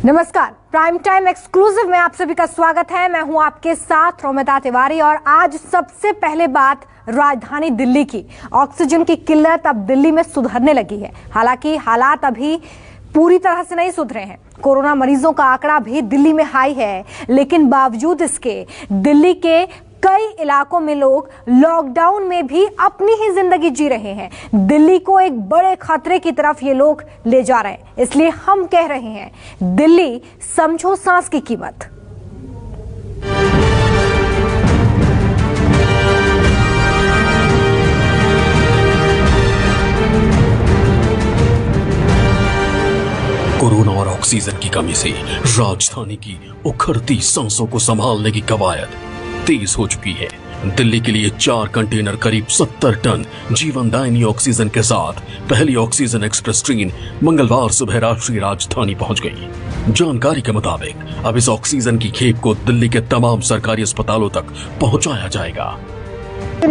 नमस्कार, prime time exclusive में आप सभी का स्वागत है। मैं हूं आपके साथ रोमिता तिवारी और आज सबसे पहले बात राजधानी दिल्ली की। ऑक्सीजन की किल्लत अब दिल्ली में सुधरने लगी है। हालांकि हालात अभी पूरी तरह से नहीं सुधरे हैं। कोरोना मरीजों का आंकड़ा भी दिल्ली में हाई है, लेकिन बावजूद इसके दिल्ली के कई इलाकों में लोग लॉकडाउन में भी अपनी ही जिंदगी जी रहे हैं। दिल्ली को एक बड़े खतरे की तरफ ये लोग ले जा रहे हैं। इसलिए हम कह रहे हैं, दिल्ली समझो सांस की कीमत। कोरोना और ऑक्सीजन की कमी से राजधानी की उखड़ती सांसों को संभालने की कवायद तेज हो चुकी है। दिल्ली के लिए 4 कंटेनर करीब 70 टन जीवनदायिनी ऑक्सीजन के साथ पहली ऑक्सीजन एक्सप्रेस ट्रेन मंगलवार सुबह राष्ट्रीय राजधानी पहुंच गई। जानकारी के मुताबिक अब इस ऑक्सीजन की खेप को दिल्ली के तमाम सरकारी अस्पतालों तक पहुंचाया जाएगा।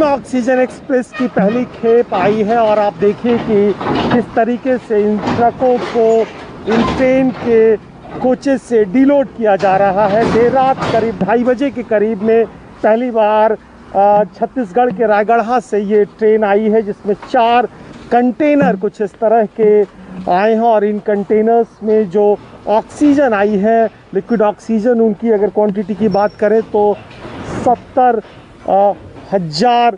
ऑक्सीजन एक्सप्रेस की पहली खेप आई है और आप देखिए कि किस तरीके से इन ट्रकों को इन ट्रेन के कोचेस से डीलोड किया जा रहा है। देर रात करीब 2:30 बजे के करीब में पहली बार छत्तीसगढ़ के रायगढ़ से ये ट्रेन आई है, जिसमें 4 कंटेनर कुछ इस तरह के आए हैं और इन कंटेनर्स में जो ऑक्सीजन आई है, लिक्विड ऑक्सीजन, उनकी अगर क्वांटिटी की बात करें तो 70,000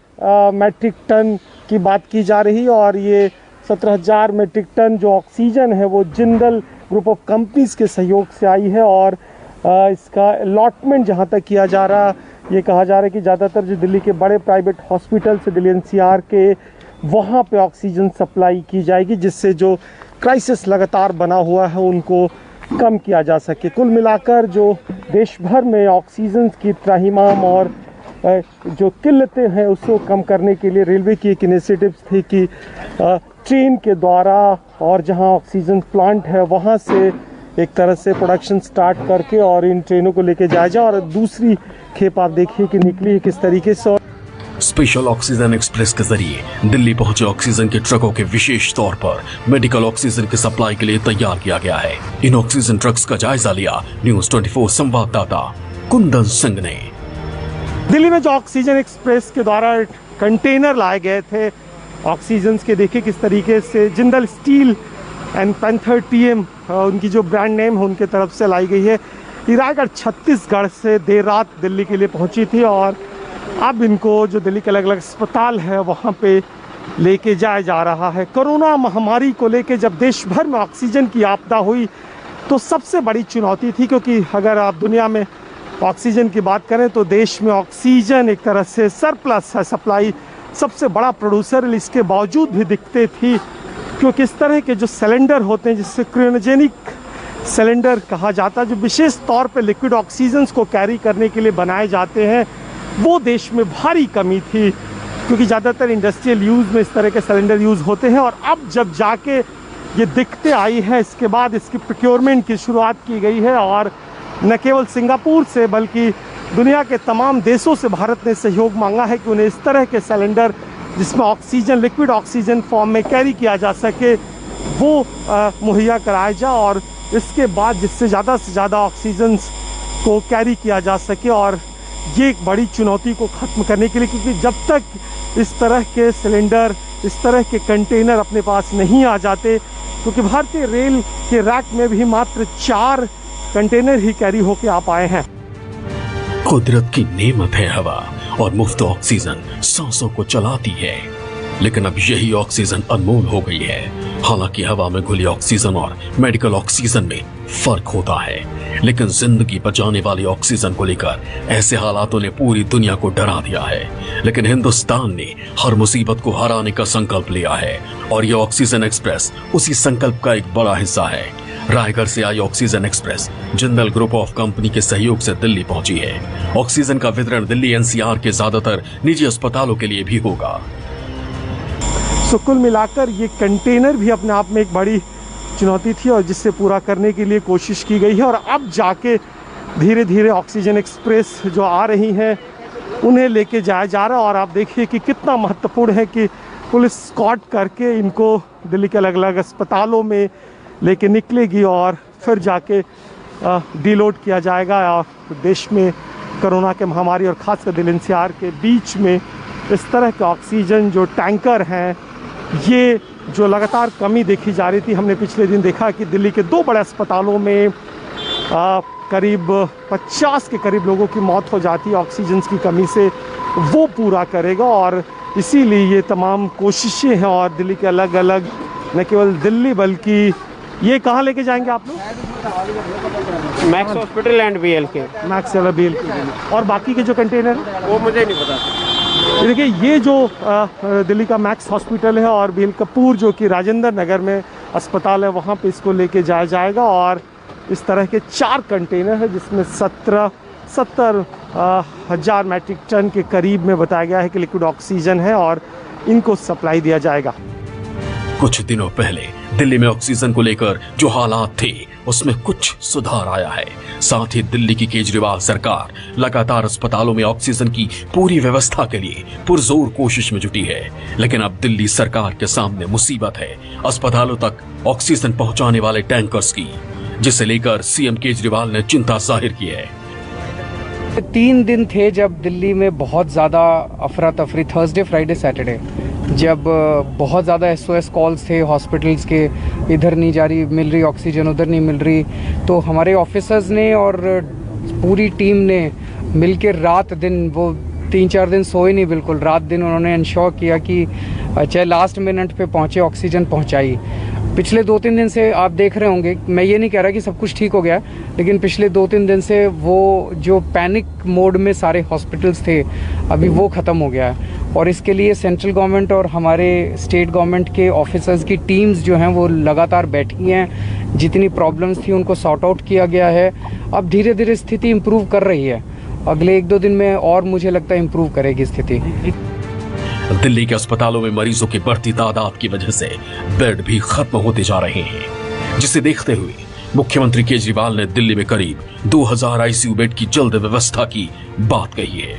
मैट्रिक टन की बात की जा रही है। और ये 17,000 मैट्रिक टन जो ऑक्सीजन है वो जिंदल ग्रुप ऑफ कंपनीज के सहयोग से आई है। और इसका अलॉटमेंट जहाँ तक किया जा रहा, ये कहा जा रहा है कि ज़्यादातर जो दिल्ली के बड़े प्राइवेट हॉस्पिटल से दिल्ली एनसीआर के, वहाँ पे ऑक्सीजन सप्लाई की जाएगी, जिससे जो क्राइसिस लगातार बना हुआ है उनको कम किया जा सके। कुल मिलाकर जो देश भर में ऑक्सीजन की त्राहिमाम और जो किल्लतें हैं उसको कम करने के लिए रेलवे की एक इनिशिएटिव थी कि ट्रेन के द्वारा और जहां ऑक्सीजन प्लांट है वहां से एक तरह से प्रोडक्शन स्टार्ट करके और इन ट्रेनों को लेके जाया जाए। और दूसरी खेप आप देखिए कि निकली है किस तरीके से। स्पेशल ऑक्सीजन एक्सप्रेस के जरिए दिल्ली पहुंचे ऑक्सीजन के ट्रकों के विशेष तौर पर मेडिकल ऑक्सीजन की सप्लाई के लिए तैयार किया गया है। इन ऑक्सीजन ट्रक्स का जायजा लिया न्यूज 24 संवाददाता कुंदन सिंह ने। दिल्ली में जो ऑक्सीजन एक्सप्रेस के द्वारा कंटेनर लाए गए थे ऑक्सीजन के, देखिए किस तरीके से Jindal steel and panther TM, उनकी जो ब्रांड नेम है उनके तरफ से लाई गई है। रायगढ़ छत्तीसगढ़ से देर रात दिल्ली के लिए पहुंची थी और अब इनको जो दिल्ली के अलग अलग अस्पताल है वहाँ पे लेके जाया जा रहा है। कोरोना महामारी को लेके जब देश भर में ऑक्सीजन की आपदा हुई तो सबसे बड़ी चुनौती थी, क्योंकि अगर आप दुनिया में ऑक्सीजन की बात करें तो देश में ऑक्सीजन एक तरह से सरप्लस है, सप्लाई सबसे बड़ा प्रोड्यूसर इसके बावजूद भी दिखते थी, क्योंकि इस तरह के जो सिलेंडर होते हैं जिससे क्रायोजेनिक सिलेंडर कहा जाता है, जो विशेष तौर पे लिक्विड ऑक्सीजन को कैरी करने के लिए बनाए जाते हैं, वो देश में भारी कमी थी, क्योंकि ज़्यादातर इंडस्ट्रियल यूज़ में इस तरह के सिलेंडर यूज़ होते हैं। और अब जब जाके ये दिक्कतें आई है, इसके बाद इसकी प्रोक्योरमेंट की शुरुआत की गई है और न केवल सिंगापुर से बल्कि दुनिया के तमाम देशों से भारत ने सहयोग मांगा है कि उन्हें इस तरह के सिलेंडर जिसमें ऑक्सीजन लिक्विड ऑक्सीजन फॉर्म में कैरी किया जा सके वो मुहैया कराया जाए, और इसके बाद जिससे ज़्यादा से ज़्यादा ऑक्सीजन को कैरी किया जा सके। और ये एक बड़ी चुनौती को ख़त्म करने के लिए, क्योंकि जब तक इस तरह के सिलेंडर, इस तरह के कंटेनर अपने पास नहीं आ जाते, क्योंकि भारतीय रेल के रैक में भी मात्र 4 कंटेनर ही कैरी होके आ पाए हैं। कुदरत की नेमत है हवा और मुफ्त ऑक्सीजन सांसों को चलाती है, लेकिन अब यही ऑक्सीजन अनमोल हो गई है। हालांकि हवा में घुली ऑक्सीजन और मेडिकल ऑक्सीजन में फर्क होता है, लेकिन जिंदगी बचाने वाली ऑक्सीजन को लेकर ऐसे हालातों ने पूरी दुनिया को डरा दिया है। लेकिन हिंदुस्तान ने हर मुसीबत को हराने का संकल्प लिया है और यह ऑक्सीजन एक्सप्रेस उसी संकल्प का एक बड़ा हिस्सा है। रायगढ़ से आई oxygen express Jindal group of company के सहयोग से दिल्ली पहुंची है। ऑक्सीजन का वितरण दिल्ली एनसीआर के ज्यादातर निजी अस्पतालों के लिए भी होगा। तो कुल मिलाकर ये कंटेनर भी अपने आप में एक बड़ी चुनौती थी और जिससे पूरा करने के लिए कोशिश की गई है। और अब जाके धीरे धीरे ऑक्सीजन एक्सप्रेस जो आ रही हैं उन्हें लेके जाया जा रहा है। और आप देखिए कि कितना महत्वपूर्ण है कि पुलिस स्कॉट करके इनको दिल्ली के अलग अलग अस्पतालों में लेके निकलेगी और फिर जाके डीलोड किया जाएगा। और देश में कोरोना के महामारी और ख़ासकर दिल एनसीआर के बीच में इस तरह के ऑक्सीजन जो टैंकर हैं, ये जो लगातार कमी देखी जा रही थी। हमने पिछले दिन देखा कि दिल्ली के 2 बड़े अस्पतालों में करीब 50 के करीब लोगों की मौत हो जाती है ऑक्सीजन की कमी से। वो पूरा करेगा और इसीलिए ये तमाम कोशिशें हैं। और दिल्ली के अलग अलग, न केवल दिल्ली बल्कि ये कहाँ लेके जाएंगे आप लोग? Max hospital and BLK। Max या BLK। और बाकी के जो कंटेनर वो मुझे नहीं पता। देखिए, ये जो दिल्ली का मैक्स हॉस्पिटल है और BL कपूर जो कि राजेंद्र नगर में अस्पताल है, वहाँ पे इसको लेके जाया जाएगा। और इस तरह के 4 कंटेनर है जिसमें 70,000 मैट्रिक टन के करीब में बताया गया है कि लिक्विड ऑक्सीजन है और इनको सप्लाई दिया जाएगा। कुछ दिनों पहले दिल्ली में ऑक्सीजन को लेकर जो हालात थे उसमें कुछ सुधार आया है। साथ ही दिल्ली की केजरीवाल सरकार लगातार अस्पतालों में ऑक्सीजन की पूरी व्यवस्था के लिए पुरजोर कोशिश में जुटी है। लेकिन अब दिल्ली सरकार के सामने मुसीबत है अस्पतालों तक ऑक्सीजन पहुंचाने वाले टैंकर्स की, जिसे लेकर सीएम केजरीवाल ने चिंता जाहिर की है। 3 दिन थे जब दिल्ली में बहुत ज़्यादा अफरा तफरी, थर्सडे फ्राइडे सैटरडे, जब बहुत ज़्यादा SOS कॉल्स थे हॉस्पिटल्स के, इधर नहीं जा रही मिल रही ऑक्सीजन, उधर नहीं मिल रही। तो हमारे ऑफिसर्स ने और पूरी टीम ने मिलकर रात दिन, वो 3-4 दिन सोए नहीं बिल्कुल, रात दिन उन्होंने इंश्योर किया कि चाहे लास्ट मिनट पे पहुँचे ऑक्सीजन पहुँचाई। पिछले 2-3 दिन से आप देख रहे होंगे, मैं ये नहीं कह रहा कि सब कुछ ठीक हो गया, लेकिन पिछले 2-3 दिन से वो जो पैनिक मोड में सारे हॉस्पिटल्स थे, अभी वो ख़त्म हो गया है। और इसके लिए सेंट्रल गवर्नमेंट और हमारे स्टेट गवर्नमेंट के ऑफिसर्स की टीम्स जो हैं वो लगातार बैठी हैं। जितनी प्रॉब्लम्स थी उनको सॉर्ट आउट किया गया है। अब धीरे धीरे स्थिति इम्प्रूव कर रही है, अगले 1-2 दिन में और मुझे लगता है इम्प्रूव करेगी स्थिति। दिल्ली के अस्पतालों में मरीजों की बढ़ती तादाद की वजह से बेड भी खत्म होते जा रहे हैं, जिसे देखते हुए मुख्यमंत्री केजरीवाल ने दिल्ली में करीब 2000 ICU बेड की जल्द व्यवस्था की बात कही है।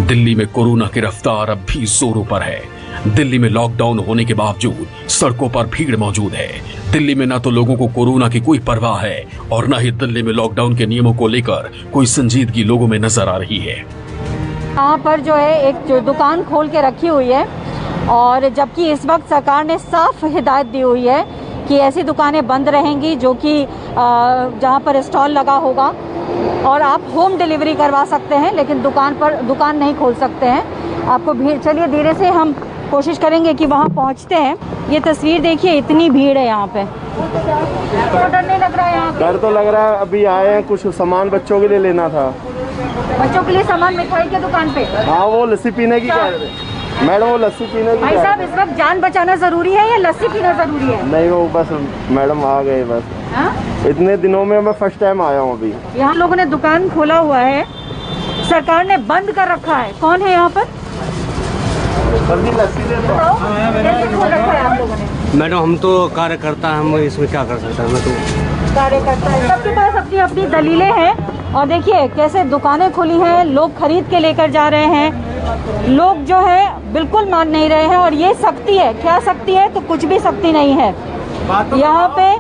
दिल्ली में कोरोना की रफ्तार अब भी जोरों पर है। दिल्ली में लॉकडाउन होने के बावजूद सड़कों पर भीड़ मौजूद है। दिल्ली में न तो लोगों को कोरोना की कोई परवाह है और न ही दिल्ली में लॉकडाउन के नियमों को लेकर कोई संजीदगी लोगों में नजर आ रही है। यहाँ पर जो है एक जो दुकान खोल के रखी हुई है, और जबकि इस वक्त सरकार ने साफ हिदायत दी हुई है कि ऐसी दुकानें बंद रहेंगी जो कि जहाँ पर स्टॉल लगा होगा और आप होम डिलीवरी करवा सकते हैं, लेकिन दुकान नहीं खोल सकते हैं। आपको भीड़, चलिए धीरे से हम कोशिश करेंगे कि वहाँ पहुँचते हैं। ये तस्वीर देखिए, इतनी भीड़ है यहाँ पे। तो डर नहीं लग रहा है यहाँ पे? डर तो लग रहा है, अभी आए हैं, कुछ सामान बच्चों के लिए लेना था। बच्चों के लिए सामान मिठाई की दुकान पे? हाँ, वो लस्सी पीने की कह रहे थे मैडम, वो लस्सी पीने की। भाई साहब, इस वक्त जान बचाना जरूरी है या लस्सी पीना जरूरी है? नहीं, वो बस मैडम आ गए बस। हाँ? इतने दिनों में मैं फर्स्ट टाइम आया हूँ अभी। यहाँ लोगों ने दुकान खोला हुआ है, सरकार ने बंद कर रखा है। कौन है यहाँ पर? लस्सी दे दो। कैसे खोल रखा है आप लोगों ने? मैडम, हम तो कार्यकर्ता हैं, हम इसमें क्या कर सकते हैं। मैं तो कार्यकर्ता है, सबके पास अपनी अपनी दलीलें हैं। और देखिए कैसे दुकानें खुली हैं, लोग खरीद के लेकर जा रहे हैं। लोग जो है बिल्कुल मान नहीं रहे हैं। और ये सख्ती है, क्या सख्ती है? तो कुछ भी सख्ती नहीं है। यहाँ पे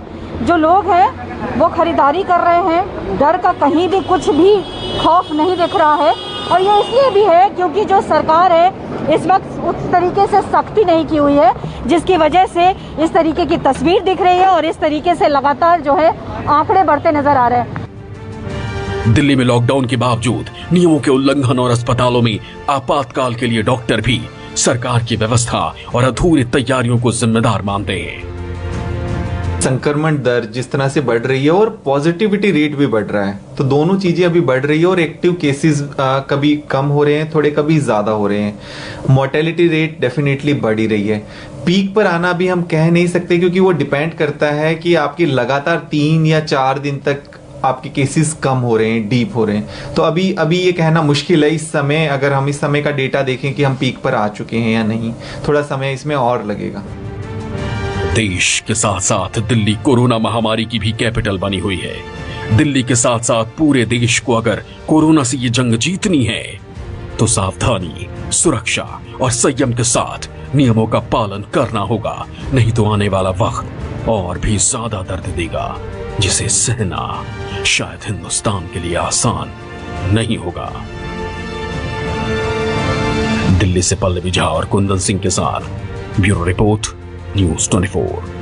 जो लोग हैं वो खरीदारी कर रहे हैं, डर का कहीं भी कुछ भी खौफ नहीं दिख रहा है। और ये इसलिए भी है क्योंकि जो सरकार है इस वक्त उस तरीके से सख्ती नहीं की हुई है, जिसकी वजह से इस तरीके की तस्वीर दिख रही है और इस तरीके से लगातार जो है आंकड़े बढ़ते नजर आ रहे हैं। दिल्ली में लॉकडाउन के बावजूद नियमों के उल्लंघन और अस्पतालों में आपातकाल के लिए डॉक्टर भी सरकार की व्यवस्था और अधूरी तैयारियों को जिम्मेदार मानते हैं। संक्रमण दर जिस तरह से बढ़ रही है और पॉजिटिविटी रेट भी बढ़ रहा है, तो दोनों चीजें अभी बढ़ रही है और एक्टिव केसेस कभी कम हो रहे हैं, थोड़े कभी ज्यादा हो रहे हैं। मोर्टेलिटी रेट डेफिनेटली बढ़ ही रही है। पीक पर आना भी हम कह नहीं सकते, क्योंकि वो डिपेंड करता है कि आपकी लगातार 3 या 4 दिन तक आपके केसेस कम हो रहे हैं, डीप हो रहे हैं। तो अभी ये कहना मुश्किल है इस समय, अगर हम इस समय का डेटा देखें कि हम पीक पर आ चुके हैं या नहीं। थोड़ा समय इसमें और लगेगा। देश के साथ साथ दिल्ली कोरोना महामारी की भी कैपिटल बनी हुई है। दिल्ली के साथ साथ पूरे देश को अगर कोरोना से ये जंग जीतनी है तो सावधानी, सुरक्षा और संयम के साथ नियमों का पालन करना होगा, नहीं तो आने वाला वक्त और भी ज्यादा दर्द देगा। जिसे सहना शायद हिंदुस्तान के लिए आसान नहीं होगा। दिल्ली से पल्लवी झा और कुंदन सिंह के साथ ब्यूरो रिपोर्ट, न्यूज़ 24।